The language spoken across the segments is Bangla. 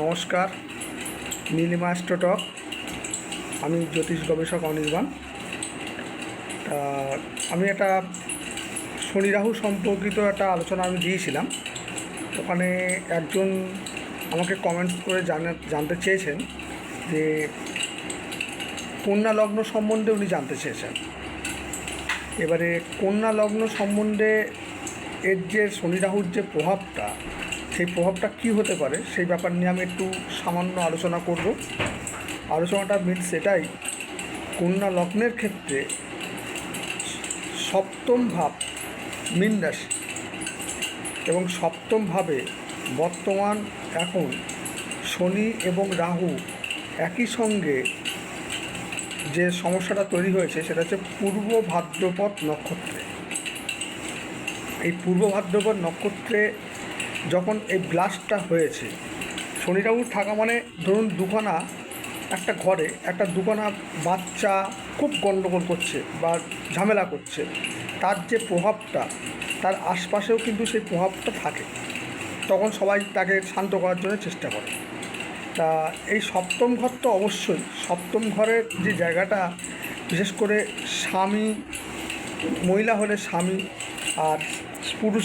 নমস্কার, নীলিমা অ্যাস্ট্রোটক। আমি জ্যোতিষ গবেষক অনির্বাণ। আমি একটা শনি রাহু সম্পর্কিত একটা আলোচনা দিয়েছিলাম। ওখানে একজন আমাকে কমেন্টস করে জানতে চেয়েছেন যে কন্যা লগ্ন সম্বন্ধে উনি জানতে চেয়েছেন। এবারে কন্যা লগ্ন সম্বন্ধে এর যে শনি রাহুর যে প্রভাবটা, সেই প্রভাবটা কী হতে পারে সেই ব্যাপার নিয়ে আমি একটু সামান্য আলোচনা করব। আলোচনাটা মিনস এটাই, কন্যা লগ্নের ক্ষেত্রে সপ্তম ভাব মীন রাশি এবং সপ্তম ভাবে বর্তমান এখন শনি এবং রাহু একই সঙ্গে যে সমস্যাটা তৈরি হয়েছে সেটা হচ্ছে পূর্ব ভাদ্রপদ নক্ষত্রে। এই পূর্ব ভাদ্রপদ নক্ষত্রে যখন এই ব্লাস্টটা হয়েছে, শনি রাহু থাকা মানে ধরুন দুখানা একটা ঘরে একটা দুখানা বাচ্চা খুব গণ্ডগোল করছে বা ঝামেলা করছে, তার যে প্রভাবটা তার আশপাশেও কিন্তু সেই প্রভাবটা থাকে। তখন সবাই তাকে শান্ত করার জন্য চেষ্টা করে। তা এই সপ্তম ঘর তো অবশ্যই, সপ্তম ঘরের যে জায়গাটা, বিশেষ করে স্বামী, মহিলা হলে স্বামী, আর পুরুষ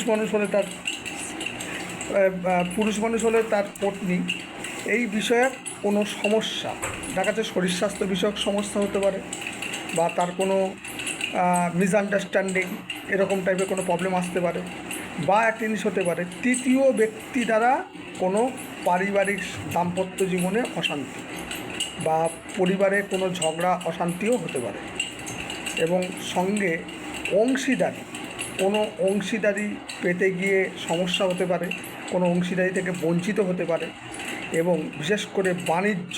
মানুষ হলে তার পত্নী, এই বিষয়ে কোনো সমস্যা দেখা যাচ্ছে, শরীর স্বাস্থ্য বিষয়ক সমস্যা হতে পারে, বা তার কোনো মিসআন্ডারস্ট্যান্ডিং এরকম টাইপের কোনো প্রবলেম আসতে পারে, বা একটা জিনিস হতে পারে তৃতীয় ব্যক্তি দ্বারা কোনো পারিবারিক দাম্পত্য জীবনে অশান্তি বা পরিবারে কোনো ঝগড়া অশান্তিও হতে পারে। এবং সঙ্গে কোনো অংশীদারি পেতে গিয়ে সমস্যা হতে পারে, কোনো অংশীদারি থেকে বঞ্চিত হতে পারে। এবং বিশেষ করে বাণিজ্য,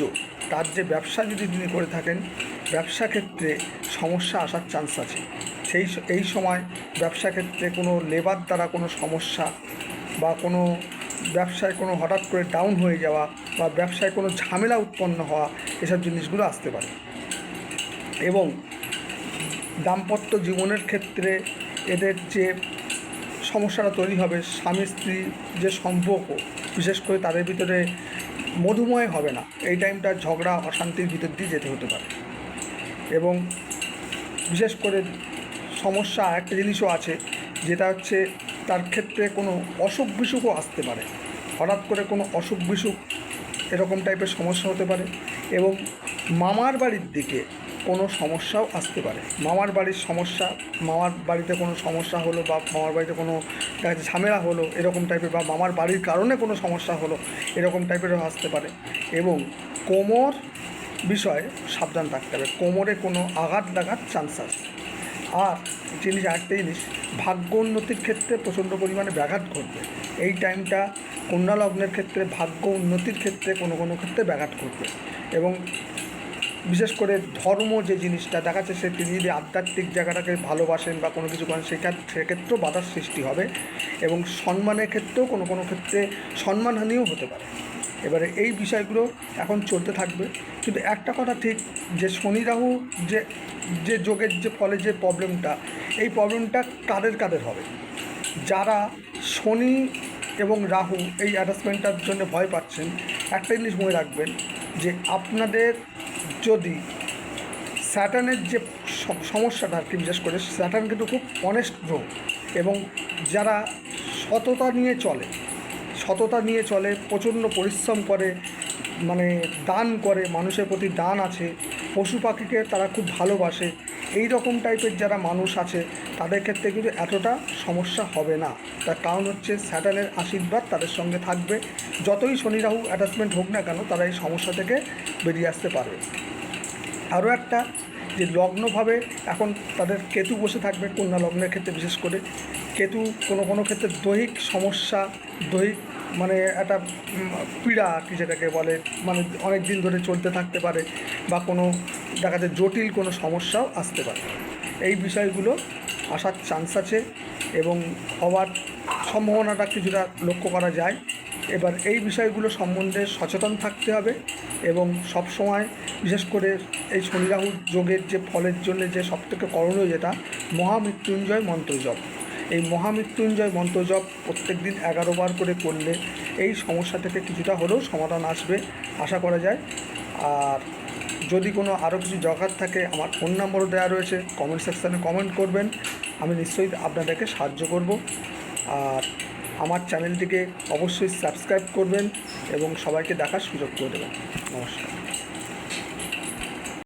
তার যে ব্যবসা যদি তিনি করে থাকেন, ব্যবসা ক্ষেত্রে সমস্যা আসার চান্স আছে। এই সময় ব্যবসা ক্ষেত্রে কোনো লেবার দ্বারা কোনো সমস্যা বা কোনো ব্যবসায় কোনো হঠাৎ করে ডাউন হয়ে যাওয়া বা ব্যবসায় কোনো ঝামেলা উৎপন্ন হওয়া, এসব জিনিসগুলো আসতে পারে। এবং দাম্পত্য জীবনের ক্ষেত্রে এদের যে সমস্যাটা তৈরি হবে, স্বামী স্ত্রী যে সম্পর্ক, বিশেষ করে তাদের ভিতরে মধুময় হবে না। এই টাইমটা ঝগড়া অশান্তির ভিতর দিয়ে যেতে হতে পারে। এবং বিশেষ করে সমস্যা একটা জিনিসও আছে, যেটা হচ্ছে তার ক্ষেত্রে কোনো অসুখ বিসুখও আসতে পারে। হঠাৎ করে কোনো অসুখ বিসুখ এরকম টাইপের সমস্যা হতে পারে। এবং মামার বাড়ির দিকে কোনো সমস্যাও আসতে পারে। মামার বাড়ির সমস্যা, মামার বাড়িতে কোনো সমস্যা হলো বা মামার বাড়িতে কোনো ঝামেলা হলো এরকম টাইপের, বা মামার বাড়ির কারণে কোনো সমস্যা হলো এরকম টাইপেরও আসতে পারে। এবং কোমর বিষয়ে সাবধান থাকতে হবে, কোমরে কোনো আঘাত লাগার চান্স আছে। আর আরেকটা জিনিস, ভাগ্য উন্নতির ক্ষেত্রে প্রচণ্ড পরিমাণে ব্যাঘাত ঘটবে। এই টাইমটা কন্যা লগ্নের ক্ষেত্রে ভাগ্য উন্নতির ক্ষেত্রে কোনো ক্ষেত্রে ব্যাঘাত ঘটবে। এবং বিশেষ করে ধর্ম যে জিনিসটা দেখা যাচ্ছে, তিনি যদি আধ্যাত্মিক জায়গাটাকে ভালোবাসেন বা কোনো কিছু করেন, সেক্ষেত্রেও বাধার সৃষ্টি হবে। এবং সম্মানের ক্ষেত্রেও কোনো ক্ষেত্রে সম্মানহানিও হতে পারে। এবারে এই বিষয়গুলো এখন চলতে থাকবে। কিন্তু একটা কথা ঠিক, যে শনি রাহু যে যোগের যে ফলে যে প্রবলেমটা, এই প্রবলেমটা কাদের হবে, যারা শনি এবং রাহু এই অ্যাটাচমেন্টটার জন্য ভয় পাচ্ছেন, একটা জিনিস মনে রাখবেন, যে আপনাদের যদি স্যাটার্নের যে সমস্যাটা আর কি, বিশেষ করে স্যাটার্ন কিন্তু খুব অনেস্ট গ্রহ, এবং যারা সততা নিয়ে চলে, প্রচণ্ড পরিশ্রম করে, মানে দান করে, মানুষের প্রতি দান আছে, পশু পাখিকে তারা খুব ভালোবাসে, এই রকম টাইপের যারা মানুষ আছে, তাদের ক্ষেত্রে কিন্তু এতটা সমস্যা হবে না। তার কারণ হচ্ছে স্যাটার্নের আশীর্বাদ তাদের সঙ্গে থাকবে। যতই শনি রাহু অ্যাটাচমেন্ট হোক না কেন, তারা এই সমস্যা থেকে বেরিয়ে আসতে পারবে। আরও একটা, যে লগ্নভাবে এখন তাদের কেতু বসে থাকবে, কন্যা লগ্নের ক্ষেত্রে বিশেষ করে কেতু কোনো ক্ষেত্রে দৈহিক সমস্যা, মানে একটা পীড়া আর কি যেটাকে বলে, মানে অনেক দিন ধরে চলতে থাকতে পারে, বা কোনো দেখা যায় জটিল কোনো সমস্যাও আসতে পারে। এই বিষয়গুলো আসার চান্স আছে এবং হওয়ার সম্ভাবনাটা কিছুটা লক্ষ্য করা যায়। এবার এই বিষয়গুলো সম্বন্ধে সচেতন থাকতে হবে। এবং সব সময় বিশেষ করে এই শনি রাহু যোগের যে ফলের জন্য যে সবথেকে করণীয়, যেটা মহামৃত্যুঞ্জয় মন্ত্র জপ। এই মহামৃত্যুঞ্জয় মন্ত্র জপ প্রত্যেক দিন 11 বার করে করলে এই সমস্যা থেকে কিছুটা হলেও সমাধান আসবে আশা করা যায়। আর যদি কোনো আরও কিছু দরকার থাকে আমার ফোন নম্বরও দেওয়া রয়েছে, কমেন্ট সেকশানে কমেন্ট করবেন, আমি নিশ্চয়ই আপনাদেরকে সাহায্য করব। আর আমার চ্যানেলটিকে অবশ্যই সাবস্ক্রাইব করবেন এবং সবাইকে দেখার সুযোগ করে দেবেন। নমস্কার।